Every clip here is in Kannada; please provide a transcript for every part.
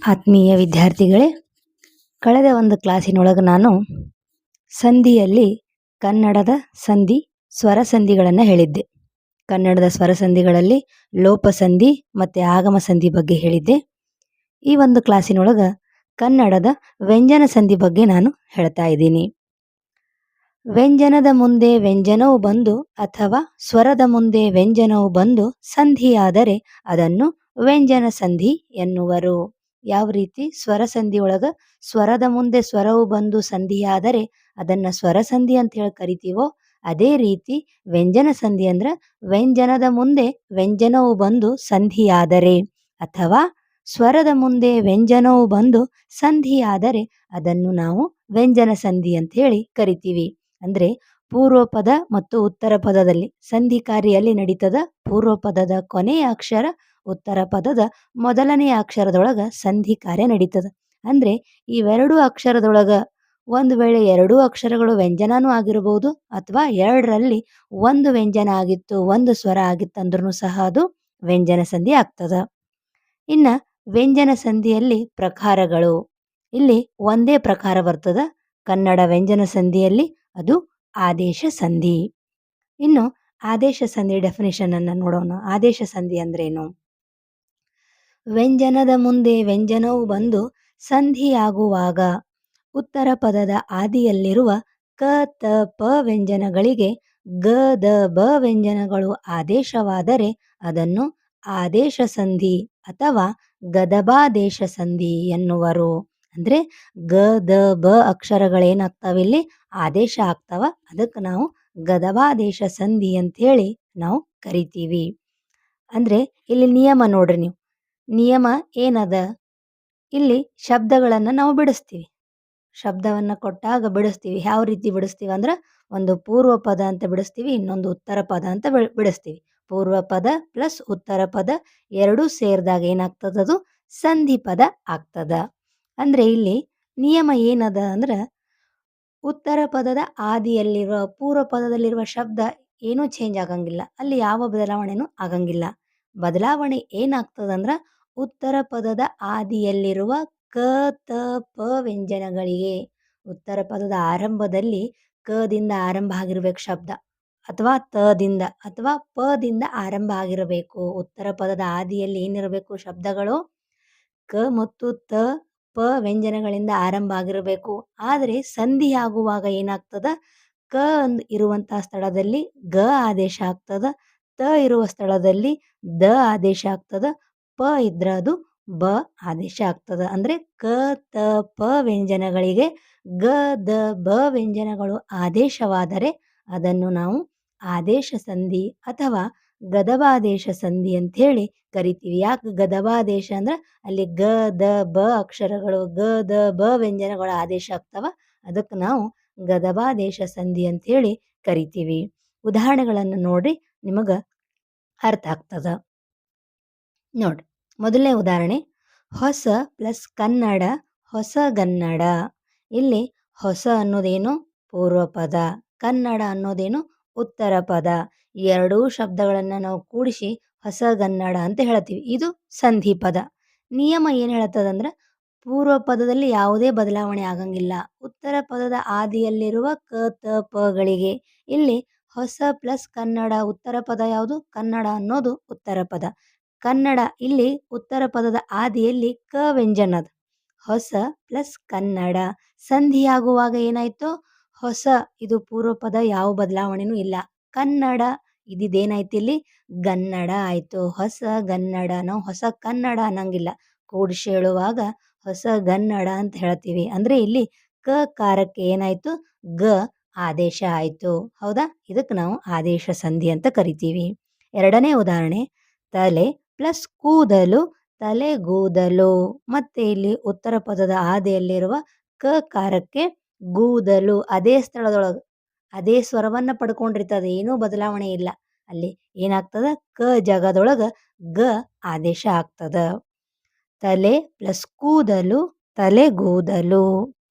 ಆತ್ಮೀಯ ವಿದ್ಯಾರ್ಥಿಗಳೇ, ಕಳೆದ ಒಂದು ಕ್ಲಾಸಿನೊಳಗೆ ನಾನು ಸಂಧಿಯಲ್ಲಿ ಕನ್ನಡದ ಸಂಧಿ ಸ್ವರ ಸಂಧಿಗಳನ್ನು ಹೇಳಿದ್ದೆ. ಕನ್ನಡದ ಸ್ವರ ಸಂಧಿಗಳಲ್ಲಿ ಲೋಪ ಸಂಧಿ ಮತ್ತು ಆಗಮ ಸಂಧಿ ಬಗ್ಗೆ ಹೇಳಿದ್ದೆ. ಈ ಒಂದು ಕ್ಲಾಸಿನೊಳಗೆ ಕನ್ನಡದ ವ್ಯಂಜನ ಸಂಧಿ ಬಗ್ಗೆ ನಾನು ಹೇಳ್ತಾ ಇದ್ದೀನಿ. ವ್ಯಂಜನದ ಮುಂದೆ ವ್ಯಂಜನವು ಬಂದು ಅಥವಾ ಸ್ವರದ ಮುಂದೆ ವ್ಯಂಜನವು ಬಂದು ಸಂಧಿಯಾದರೆ ಅದನ್ನು ವ್ಯಂಜನ ಸಂಧಿ ಎನ್ನುವರು. ಯಾವ ರೀತಿ ಸ್ವರ ಸಂಧಿ ಒಳಗೆ ಸ್ವರದ ಮುಂದೆ ಸ್ವರವು ಬಂದು ಸಂಧಿಯಾದರೆ ಅದನ್ನು ಸ್ವರ ಸಂಧಿ ಅಂತ ಹೇಳಿ ಕರಿತೀವೋ, ಅದೇ ರೀತಿ ವ್ಯಂಜನ ಸಂಧಿ ಅಂದ್ರೆ ವ್ಯಂಜನದ ಮುಂದೆ ವ್ಯಂಜನವು ಬಂದು ಸಂಧಿಯಾದರೆ ಅಥವಾ ಸ್ವರದ ಮುಂದೆ ವ್ಯಂಜನವು ಬಂದು ಸಂಧಿಯಾದರೆ ಅದನ್ನು ನಾವು ವ್ಯಂಜನ ಸಂಧಿ ಅಂತ ಹೇಳಿ ಕರಿತೀವಿ. ಅಂದ್ರೆ ಪೂರ್ವ ಪದ ಮತ್ತು ಉತ್ತರ ಪದದಲ್ಲಿ ಸಂಧಿ ಕಾರ್ಯಲ್ಲಿ ನಡೀತದ. ಪೂರ್ವ ಪದದ ಕೊನೆಯ ಅಕ್ಷರ ಉತ್ತರ ಪದದ ಮೊದಲನೆಯ ಅಕ್ಷರದೊಳಗ ಸಂಧಿ ಕಾರ್ಯ ನಡೀತದ. ಅಂದ್ರೆ ಇವೆರಡು ಅಕ್ಷರದೊಳಗ ಒಂದು ವೇಳೆ ಎರಡೂ ಅಕ್ಷರಗಳು ವ್ಯಂಜನನೂ ಆಗಿರಬಹುದು ಅಥವಾ ಎರಡರಲ್ಲಿ ಒಂದು ವ್ಯಂಜನ ಆಗಿತ್ತು, ಒಂದು ಸ್ವರ ಆಗಿತ್ತು ಅಂದ್ರೂ ಸಹ ಅದು ವ್ಯಂಜನ ಸಂಧಿ ಆಗ್ತದ. ಇನ್ನ ವ್ಯಂಜನ ಸಂಧಿಯಲ್ಲಿ ಪ್ರಕಾರಗಳು, ಇಲ್ಲಿ ಒಂದೇ ಪ್ರಕಾರ ಬರ್ತದ ಕನ್ನಡ ವ್ಯಂಜನ ಸಂಧಿಯಲ್ಲಿ, ಅದು ಆದೇಶ ಸಂಧಿ. ಇನ್ನು ಆದೇಶ ಸಂಧಿ ಡೆಫಿನೇಷನ್ ಅನ್ನ ನೋಡೋಣ. ಆದೇಶ ಸಂಧಿ ಅಂದ್ರೇನು? ವ್ಯಂಜನದ ಮುಂದೆ ವ್ಯಂಜನವು ಬಂದು ಸಂಧಿಯಾಗುವಾಗ ಉತ್ತರ ಪದದ ಆದಿಯಲ್ಲಿರುವ ಕ ತ ಪ ವ್ಯಂಜನಗಳಿಗೆ ಗ ದ ಬ ವ್ಯಂಜನಗಳು ಆದೇಶವಾದರೆ ಅದನ್ನು ಆದೇಶ ಸಂಧಿ ಅಥವಾ ಗದಬಾದೇಶ ಸಂಧಿ ಎನ್ನುವರು. ಅಂದ್ರೆ ಗ ದ ಬ ಅಕ್ಷರಗಳೇನಾಗ್ತಾವಿಲ್ಲಿ ಆದೇಶ ಆಗ್ತಾವ, ಅದಕ್ಕೆ ನಾವು ಗದಬಾದೇಶ ಸಂಧಿ ಅಂತೇಳಿ ನಾವು ಕರಿತೀವಿ. ಅಂದ್ರೆ ಇಲ್ಲಿ ನಿಯಮ ನೋಡ್ರಿ, ನೀವು ನಿಯಮ ಏನದ? ಇಲ್ಲಿ ಶಬ್ದಗಳನ್ನು ನಾವು ಬಿಡಿಸ್ತೀವಿ. ಶಬ್ದವನ್ನು ಕೊಟ್ಟಾಗ ಬಿಡಿಸ್ತೀವಿ. ಯಾವ ರೀತಿ ಬಿಡಿಸ್ತೀವಿ ಅಂದ್ರೆ ಒಂದು ಪೂರ್ವ ಪದ ಅಂತ ಬಿಡಿಸ್ತೀವಿ, ಇನ್ನೊಂದು ಉತ್ತರ ಪದ ಅಂತ ಬಿಡಿಸ್ತೀವಿ. ಪೂರ್ವ ಪದ ಪ್ಲಸ್ ಉತ್ತರ ಪದ ಎರಡೂ ಸೇರಿದಾಗ ಏನಾಗ್ತದ? ಅದು ಸಂಧಿ ಪದ ಆಗ್ತದ. ಅಂದ್ರೆ ಇಲ್ಲಿ ನಿಯಮ ಏನದ ಅಂದ್ರೆ ಉತ್ತರ ಪದದ ಆದಿಯಲ್ಲಿರುವ ಪೂರ್ವ ಪದದಲ್ಲಿರುವ ಶಬ್ದ ಏನೂ ಚೇಂಜ್ ಆಗಂಗಿಲ್ಲ, ಅಲ್ಲಿ ಯಾವ ಬದಲಾವಣೆನೂ ಆಗಂಗಿಲ್ಲ. ಬದಲಾವಣೆ ಏನಾಗ್ತದಂದ್ರೆ ಉತ್ತರ ಪದದ ಆದಿಯಲ್ಲಿರುವ ಕ ತ ಪ ವ್ಯಂಜನಗಳಿಗೆ, ಉತ್ತರ ಪದದ ಆರಂಭದಲ್ಲಿ ಕದಿಂದ ಆರಂಭ ಆಗಿರ್ಬೇಕು ಶಬ್ದ, ಅಥವಾ ತದಿಂದ ಅಥವಾ ಪದಿಂದ ಆರಂಭ ಆಗಿರಬೇಕು. ಉತ್ತರ ಪದದ ಆದಿಯಲ್ಲಿ ಏನಿರಬೇಕು? ಶಬ್ದಗಳು ಕ ಮತ್ತು ತ ಪ ವ್ಯಂಜನಗಳಿಂದ ಆರಂಭ ಆಗಿರಬೇಕು. ಆದರೆ ಸಂಧಿ ಆಗುವಾಗ ಏನಾಗ್ತದ? ಕ ಇರುವಂತಹ ಸ್ಥಳದಲ್ಲಿ ಗ ಆದೇಶ ಆಗ್ತದ, ತ ಇರುವ ಸ್ಥಳದಲ್ಲಿ ದ ಆದೇಶ ಆಗ್ತದ, ಪ ಇದ್ರ ಅದು ಬ ಆದೇಶ ಆಗ್ತದ. ಅಂದ್ರೆ ಕ ತ ಪ ವ್ಯಂಜನಗಳಿಗೆ ಗ ದ ಬ ವ್ಯಂಜನಗಳು ಆದೇಶವಾದರೆ ಅದನ್ನು ನಾವು ಆದೇಶ ಸಂಧಿ ಅಥವಾ ಗದಬಾದೇಶ ಸಂಧಿ ಅಂತ ಹೇಳಿ ಕರಿತೀವಿ. ಯಾಕೆ ಗದಬಾದೇಶ ಅಂದ್ರೆ ಅಲ್ಲಿ ಗ ದ ಬ ಅಕ್ಷರಗಳು ಗ ದ ಬ ವ್ಯಂಜನಗಳು ಆದೇಶ ಆಗ್ತಾವ, ಅದಕ್ಕೆ ನಾವು ಗದಬಾದೇಶ ಸಂಧಿ ಅಂತ ಹೇಳಿ ಕರಿತೀವಿ. ಉದಾಹರಣೆಗಳನ್ನು ನೋಡಿ ನಿಮಗೆ ಅರ್ಥ ಆಗ್ತದ. ನೋಡ್ರಿ, ಮೊದಲನೇ ಉದಾಹರಣೆ ಹೊಸ ಪ್ಲಸ್ ಕನ್ನಡ ಹೊಸಗನ್ನಡ. ಇಲ್ಲಿ ಹೊಸ ಅನ್ನೋದೇನು? ಪೂರ್ವ ಪದ. ಕನ್ನಡ ಅನ್ನೋದೇನು? ಉತ್ತರ ಪದ. ಎರಡೂ ಶಬ್ದಗಳನ್ನು ನಾವು ಕೂಡಿಸಿ ಹೊಸಗನ್ನಡ ಅಂತ ಹೇಳ್ತೀವಿ. ಇದು ಸಂಧಿ ಪದ. ನಿಯಮ ಏನು ಹೇಳ್ತದಂದ್ರೆ ಪೂರ್ವ ಪದದಲ್ಲಿ ಯಾವುದೇ ಬದಲಾವಣೆ ಆಗಂಗಿಲ್ಲ. ಉತ್ತರ ಪದದ ಆದಿಯಲ್ಲಿರುವ ಕ ತ ಪಗಳಿಗೆ ಇಲ್ಲಿ ಹೊಸ ಪ್ಲಸ್ ಕನ್ನಡ, ಉತ್ತರ ಪದ ಯಾವುದು? ಕನ್ನಡ ಅನ್ನೋದು ಉತ್ತರ ಪದ. ಕನ್ನಡ ಇಲ್ಲಿ ಉತ್ತರ ಪದದ ಆದಿಯಲ್ಲಿ ಕ ವ್ಯಂಜನದ. ಹೊಸ ಪ್ಲಸ್ ಕನ್ನಡ ಸಂಧಿಯಾಗುವಾಗ ಏನಾಯ್ತು? ಹೊಸ ಇದು ಪೂರ್ವ ಪದ, ಯಾವ ಬದಲಾವಣೆನೂ ಇಲ್ಲ. ಕನ್ನಡ ಇದೇನಾಯ್ತು? ಇಲ್ಲಿ ಗನ್ನಡ ಆಯ್ತು. ಹೊಸ ಗನ್ನಡ. ನಾವು ಹೊಸ ಕನ್ನಡ ಅನ್ನಂಗಿಲ್ಲ, ಕೂಡಿಸಿ ಹೇಳುವಾಗ ಹೊಸ ಗನ್ನಡ ಅಂತ ಹೇಳ್ತೀವಿ. ಅಂದ್ರೆ ಇಲ್ಲಿ ಕ ಕಾರಕ್ಕೆ ಏನಾಯ್ತು? ಗ ಆದೇಶ ಆಯ್ತು. ಹೌದಾ? ಇದಕ್ಕೆ ನಾವು ಆದೇಶ ಸಂಧಿ ಅಂತ ಕರಿತೀವಿ. ಎರಡನೇ ಉದಾಹರಣೆ ತಲೆ ಪ್ಲಸ್ ಕೂದಲು ತಲೆಗೂದಲು. ಮತ್ತೆ ಇಲ್ಲಿ ಉತ್ತರ ಪದದ ಆದಿಯಲ್ಲಿರುವ ಕ ಕಾರಕ್ಕೆ ಗೂದಲು ಅದೇ ಸ್ಥಳದೊಳಗೆ ಅದೇ ಸ್ವರವನ್ನ ಪಡ್ಕೊಂಡಿರ್ತದೆ, ಏನೂ ಬದಲಾವಣೆ ಇಲ್ಲ. ಅಲ್ಲಿ ಏನಾಗ್ತದ? ಕ ಜಾಗದೊಳಗ ಗ ಆದೇಶ ಆಗ್ತದ. ತಲೆ ಪ್ಲಸ್ ಕೂದಲು ತಲೆಗೂದಲು.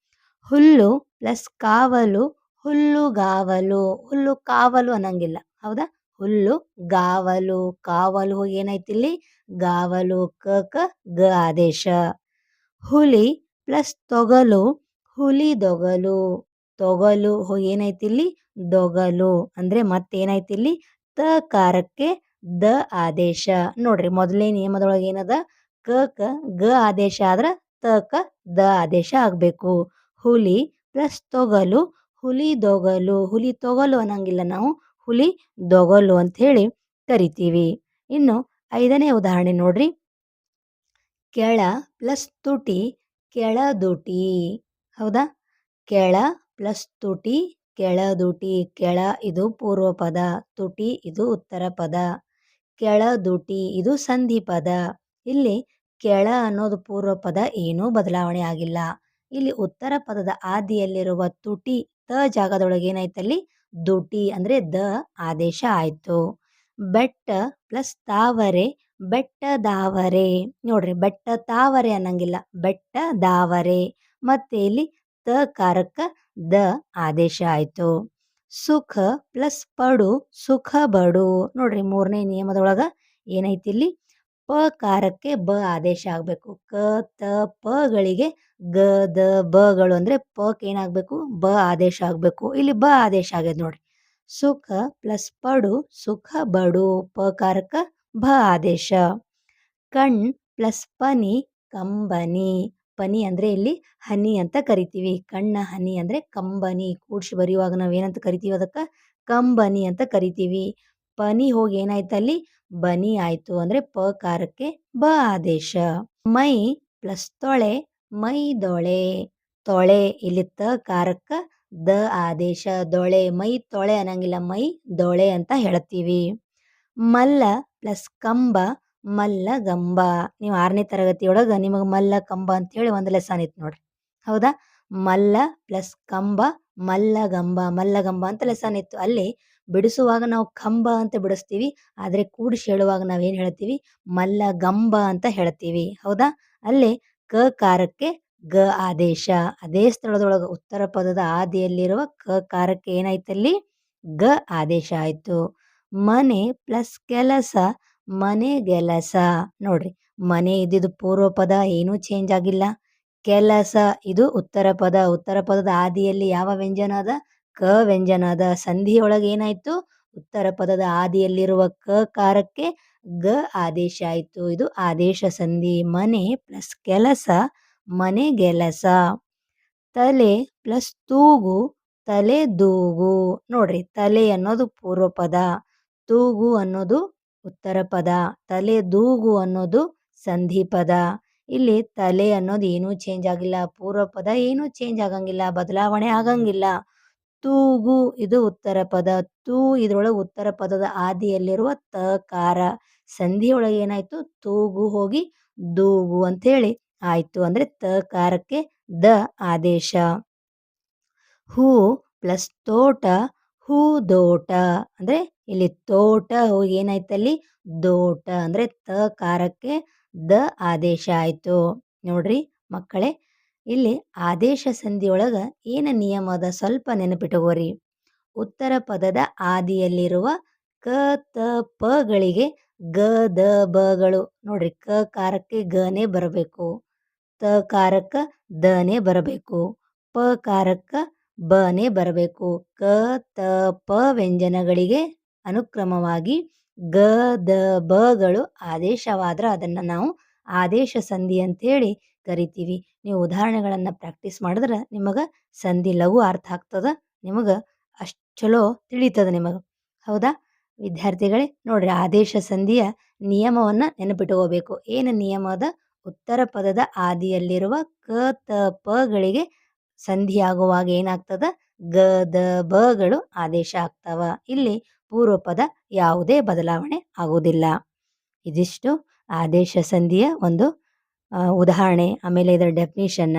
ಹುಲ್ಲು ಪ್ಲಸ್ ಕಾವಲು ಹುಲ್ಲುಗಾವಲು. ಹುಲ್ಲು ಕಾವಲು ಅನ್ನಂಗಿಲ್ಲ, ಹೌದಾ? ಹುಲ್ಲು ಗಾವಲು. ಕಾವಲು ಹೋಗಿ ಏನಾಯ್ತು? ಇಲ್ಲಿ ಗಾವಲು. ಕ ಗ ಆದೇಶ. ಹುಲಿ ಪ್ಲಸ್ ತೊಗಲು ಹುಲಿದೊಗಲು. ತೊಗಲು ಏನೈತಿ ಇಲ್ಲಿ ದೊಗಲು ಅಂದ್ರೆ ಮತ್ತೇನಾಯ್ತು ಇಲ್ಲಿ ತಕಾರಕ್ಕೆ ದ ಆದೇಶ. ನೋಡ್ರಿ ಮೊದಲನೇ ನಿಯಮದೊಳಗೆ ಏನದ ಕ ಗ ಆದೇಶ ಆದ್ರ ತಕ ದ ಆದೇಶ ಆಗ್ಬೇಕು. ಹುಲಿ ಪ್ಲಸ್ ತೊಗಲು ಹುಲಿದೊಗಲು. ಹುಲಿ ತೊಗಲು ಅನ್ನಂಗಿಲ್ಲ, ನಾವು ಹುಲಿ ದೊಗಲು ಅಂತ ಹೇಳಿ ಕರಿತೀವಿ. ಇನ್ನು 5ನೇ ಉದಾಹರಣೆ ನೋಡ್ರಿ. ಕೆಳ ಪ್ಲಸ್ ತುಟಿ ಕೆಳದುಟಿ. ಹೌದಾ, ಕೆಳ ಪ್ಲಸ್ ತುಟಿ ಕೆಳದುಟಿ. ಕೆಳ ಇದು ಪೂರ್ವ ಪದ, ತುಟಿ ಇದು ಉತ್ತರ ಪದ. ಕೆಳದುಟಿ ಇದು ಸಂಧಿ ಪದ. ಇಲ್ಲಿ ಕೆಳ ಅನ್ನೋದು ಪೂರ್ವ ಪದ, ಏನೂ ಬದಲಾವಣೆ ಆಗಿಲ್ಲ. ಇಲ್ಲಿ ಉತ್ತರ ಪದದ ಆದಿಯಲ್ಲಿರುವ ತುಟಿ ತ ಜಾಗದೊಳಗೆ ಏನಾಯ್ತಲ್ಲಿ ದುಟಿ ಅಂದ್ರೆ ದ ಆದೇಶ ಆಯ್ತು. ಬೆಟ್ಟ ಪ್ಲಸ್ ತಾವರೆ ಬೆಟ್ಟದಾವರೆ. ನೋಡ್ರಿ ಬೆಟ್ಟ ತಾವರೆ ಅನ್ನಂಗಿಲ್ಲ, ಬೆಟ್ಟ ದಾವರೆ. ಮತ್ತೆ ಇಲ್ಲಿ ತಕಾರಕ್ಕ ದ ಆದೇಶ ಆಯ್ತು. ಸುಖ ಪ್ಲಸ್ ಪಡು ಸುಖ ಬಡು. ನೋಡ್ರಿ 3ನೇ ನಿಯಮದೊಳಗ ಏನೈತಿ ಇಲ್ಲಿ ಪಕಾರಕ್ಕೆ ಬ ಆದೇಶ ಆಗ್ಬೇಕು. ಕ ತ ಪಗಳಿಗೆ ಗ ದ ಬಗಳು ಅಂದ್ರೆ ಪಕ್ ಏನಾಗ್ಬೇಕು ಬ ಆದೇಶ ಆಗ್ಬೇಕು. ಇಲ್ಲಿ ಬ ಆದೇಶ ಆಗ್ಯದ ನೋಡ್ರಿ. ಸುಖ ಪ್ಲಸ್ ಪಡು ಸುಖ ಬಡು ಪಕಾರಕ್ಕ ಬ ಆದೇಶ. ಕಣ್ ಪ್ಲಸ್ ಪನಿ ಕಂಬನಿ. ಪನಿ ಅಂದ್ರೆ ಇಲ್ಲಿ ಹನಿ ಅಂತ ಕರಿತೀವಿ. ಕಣ್ಣ ಹನಿ ಅಂದ್ರೆ ಕಂಬನಿ. ಕೂಡ್ಸಿ ಬರೆಯುವಾಗ ನಾವೇನಂತ ಕರಿತೀವಿ ಅದಕ್ಕ ಕಂಬನಿ ಅಂತ ಕರಿತೀವಿ. ಪನಿ ಹೋಗಿ ಏನಾಯ್ತಲ್ಲಿ ಬನಿ ಆಯ್ತು ಅಂದ್ರೆ ಪಕಾರಕ್ಕೆ ಬ ಆದೇಶ. ಮೈ ಪ್ಲಸ್ ತೊಳೆ ಮೈದೊಳೆ. ತೊಳೆ ಇಲ್ಲಿ ತಕಾರಕ್ಕ ದ ಆದೇಶ. ದೊಳೆ ಮೈ ತೊಳೆ ಅನ್ನಂಗಿಲ್ಲ, ಮೈ ದೊಳೆ ಅಂತ ಹೇಳ್ತೀವಿ. ಮಲ್ಲ ಪ್ಲಸ್ ಕಂಬ ಮಲ್ಲಗಂಬ. ನೀವು 6ನೇ ತರಗತಿಯೊಳಗ ನಿಮಗೆ ಮಲ್ಲ ಕಂಬ ಅಂತ ಹೇಳಿ ಒಂದು ಲೆಸನ್ ಇತ್ತು ನೋಡ್ರಿ. ಹೌದಾ, ಮಲ್ಲ ಪ್ಲಸ್ ಕಂಬ ಮಲ್ಲಗಂಬ. ಮಲ್ಲಗಂಬ ಅಂತ ಲೆಸನ್ ಇತ್ತು. ಅಲ್ಲಿ ಬಿಡಿಸುವಾಗ ನಾವು ಕಂಬ ಅಂತ ಬಿಡಿಸ್ತೀವಿ, ಆದ್ರೆ ಕೂಡಿಸಿ ಹೇಳುವಾಗ ನಾವೇನ್ ಹೇಳ್ತೀವಿ ಮಲ್ಲಗಂಬ ಅಂತ ಹೇಳ್ತೀವಿ. ಹೌದಾ, ಅಲ್ಲಿ ಕಕಾರಕ್ಕೆ ಗ ಆದೇಶ. ಅದೇ ಸ್ಥಳದೊಳಗ ಉತ್ತರ ಪದದ ಆದಿಯಲ್ಲಿರುವ ಕಕಾರಕ್ಕೆ ಏನಾಯ್ತಲ್ಲಿ ಗ ಆದೇಶ ಆಯ್ತು. ಮನೆ ಪ್ಲಸ್ ಕೆಲಸ ಮನೆಗೆಲಸ. ನೋಡ್ರಿ ಮನೆ ಇದ್ದಿದ್ದು ಪೂರ್ವ ಪದ, ಏನೂ ಚೇಂಜ್ ಆಗಿಲ್ಲ. ಕೆಲಸ ಇದು ಉತ್ತರ ಪದ. ಉತ್ತರ ಪದದ ಆದಿಯಲ್ಲಿ ಯಾವ ವ್ಯಂಜನ ಅದ ಕ ವ್ಯಂಜನ ಅದ. ಸಂಧಿಯೊಳಗೆ ಏನಾಯ್ತು ಉತ್ತರ ಪದದ ಆದಿಯಲ್ಲಿರುವ ಕಕಾರಕ್ಕೆ ಗ ಆದೇಶ ಆಯ್ತು. ಇದು ಆದೇಶ ಸಂಧಿ. ಮನೆ ಪ್ಲಸ್ ಕೆಲಸ ಮನೆಗೆಲಸ. ತಲೆ ಪ್ಲಸ್ ತೂಗು ತಲೆ ದೂಗು. ನೋಡ್ರಿ ತಲೆ ಅನ್ನೋದು ಪೂರ್ವ ಪದ, ತೂಗು ಅನ್ನೋದು ಉತ್ತರ ಪದ, ತಲೆ ದೂಗು ಅನ್ನೋದು ಸಂಧಿ ಪದ. ಇಲ್ಲಿ ತಲೆ ಅನ್ನೋದು ಏನೂ ಚೇಂಜ್ ಆಗಿಲ್ಲ, ಪೂರ್ವ ಪದ ಏನೂ ಚೇಂಜ್ ಆಗಂಗಿಲ್ಲ, ಬದಲಾವಣೆ ಆಗಂಗಿಲ್ಲ. ತೂಗು ಇದು ಉತ್ತರ ಪದ. ಇದ್ರೊಳಗೆ ಉತ್ತರ ಪದದ ಆದಿಯಲ್ಲಿರುವ ತಕಾರ. ಸಂಧಿಯೊಳಗೆ ಏನಾಯ್ತು ತೂಗು ಹೋಗಿ ದೂಗು ಅಂತೇಳಿ ಆಯ್ತು. ಅಂದ್ರೆ ತಕಾರಕ್ಕೆ ದ ಆದೇಶ. ಹೂ ಪ್ಲಸ್ ತೋಟ ಹೂದೋಟ. ಅಂದ್ರೆ ಇಲ್ಲಿ ತೋಟ ಹೋಗಿ ಏನಾಯ್ತಲ್ಲಿ ದೋಟ ಅಂದ್ರೆ ತಕಾರಕ್ಕೆ ದ ಆದೇಶ ಆಯ್ತು. ನೋಡ್ರಿ ಮಕ್ಕಳೇ, ಇಲ್ಲಿ ಆದೇಶ ಸಂಧಿಯೊಳಗ ಏನ ನಿಯಮ ಅದ ಸ್ವಲ್ಪ ನೆನಪಿಟ್ಟುಕೋರಿ. ಉತ್ತರ ಪದದ ಆದಿಯಲ್ಲಿರುವ ಕ ತ ಪಗಳಿಗೆ ಗ ದ ಬಗಳು. ನೋಡ್ರಿ ಕಕಾರಕ್ಕೆ ಗನೇ ಬರಬೇಕು, ತಕಾರಕ್ಕ ದನೇ ಬರಬೇಕು, ಪಕಾರಕ್ಕ ಬನೇ ಬರಬೇಕು. ಕ ತ ಪ ವ್ಯಂಜನಗಳಿಗೆ ಅನುಕ್ರಮವಾಗಿ ಗ ದ ಬಗಳು ಆದೇಶವಾದ್ರ ಅದನ್ನ ನಾವು ಆದೇಶ ಸಂಧಿ ಅಂತೇಳಿ ಕರಿತೀವಿ. ನೀವು ಉದಾಹರಣೆಗಳನ್ನ ಪ್ರಾಕ್ಟೀಸ್ ಮಾಡಿದ್ರೆ ನಿಮಗ ಸಂಧಿ ಲಘು ಅರ್ಥ ಆಗ್ತದ, ನಿಮಗ ಅಷ್ಟು ಚಲೋ ತಿಳಿತದ ನಿಮಗ. ಹೌದಾ ವಿದ್ಯಾರ್ಥಿಗಳೇ, ನೋಡ್ರಿ ಆದೇಶ ಸಂಧಿಯ ನಿಯಮವನ್ನ ನೆನಪಿಟ್ಕೋಬೇಕು. ಏನು ನಿಯಮ ಅದ? ಉತ್ತರ ಪದದ ಆದಿಯಲ್ಲಿರುವ ಕ ತ ಪಗಳಿಗೆ ಸಂಧಿಯಾಗುವಾಗ ಏನಾಗ್ತದ ಗ ದ ಬಗಳು ಆದೇಶ ಆಗ್ತಾವ. ಇಲ್ಲಿ ಪೂರ್ವ ಪದ ಯಾವುದೇ ಬದಲಾವಣೆ ಆಗುವುದಿಲ್ಲ. ಇದಿಷ್ಟು ಆದೇಶ ಸಂಧಿಯ ಒಂದು ಉದಾಹರಣೆ, ಆಮೇಲೆ ಇದರ ಡೆಫಿನಿಷನ್.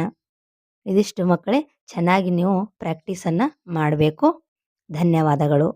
ಇದಿಷ್ಟು ಮಕ್ಕಳೇ, ಚೆನ್ನಾಗಿ ನೀವು ಪ್ರಾಕ್ಟೀಸನ್ನು ಮಾಡಬೇಕು. ಧನ್ಯವಾದಗಳು.